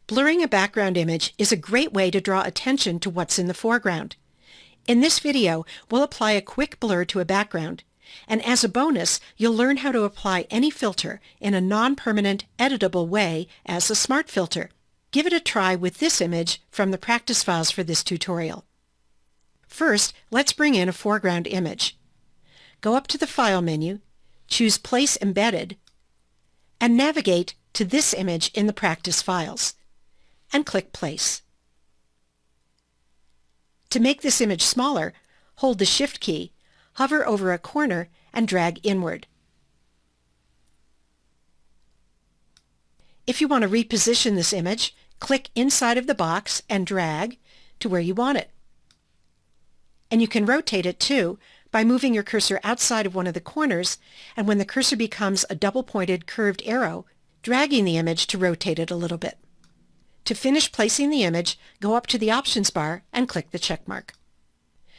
Blurring a background image is a great way to draw attention to what's in the foreground. In this video, we'll apply a quick blur to a background, and as a bonus, you'll learn how to apply any filter in a non-permanent, editable way as a smart filter. Give it a try with this image from the practice files for this tutorial. First, let's bring in a foreground image. Go up to the File menu, choose Place Embedded, and navigate to this image in the practice files, and click Place. To make this image smaller, hold the Shift key, hover over a corner, and drag inward. If you want to reposition this image, click inside of the box and drag to where you want it. And you can rotate it too by moving your cursor outside of one of the corners, and when the cursor becomes a double-pointed curved arrow, dragging the image to rotate it a little bit. To finish placing the image, go up to the Options bar and click the check mark.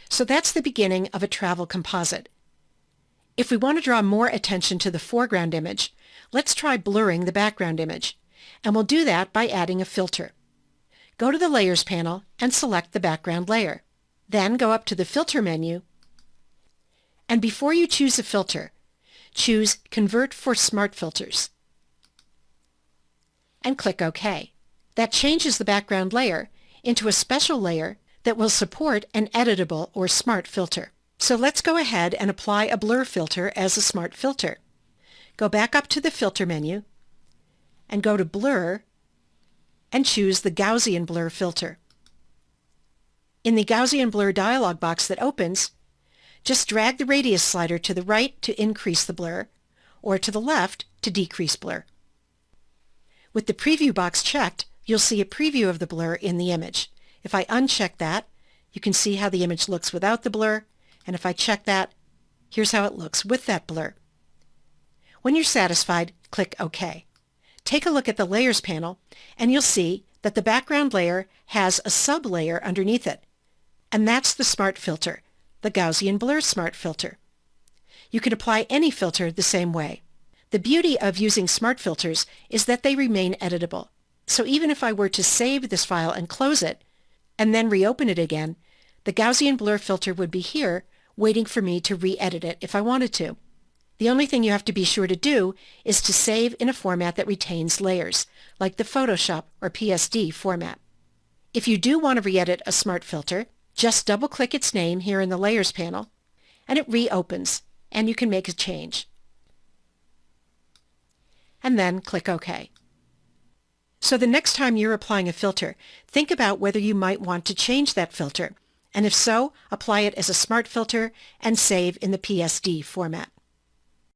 So that's the beginning of a travel composite. If we want to draw more attention to the foreground image, let's try blurring the background image, and we'll do that by adding a filter. Go to the Layers panel and select the background layer. Then go up to the Filter menu, and before you choose a filter, choose Convert for Smart Filters, and click OK. That changes the background layer into a special layer that will support an editable or smart filter. So let's go ahead and apply a blur filter as a smart filter. Go back up to the Filter menu and go to Blur and choose the Gaussian Blur filter. In the Gaussian Blur dialog box that opens, just drag the radius slider to the right to increase the blur, or to the left to decrease blur. With the preview box checked, you'll see a preview of the blur in the image. If I uncheck that, you can see how the image looks without the blur, and if I check that, here's how it looks with that blur. When you're satisfied, click OK. Take a look at the Layers panel, and you'll see that the background layer has a sub-layer underneath it, and that's the smart filter, the Gaussian Blur Smart Filter. You can apply any filter the same way. The beauty of using smart filters is that they remain editable. So even if I were to save this file and close it, and then reopen it again, the Gaussian Blur filter would be here waiting for me to re-edit it if I wanted to. The only thing you have to be sure to do is to save in a format that retains layers, like the Photoshop or PSD format. If you do want to re-edit a smart filter, just double-click its name here in the Layers panel, and it reopens, and you can make a change. And then click OK. So the next time you're applying a filter, think about whether you might want to change that filter, and if so, apply it as a smart filter and save in the PSD format.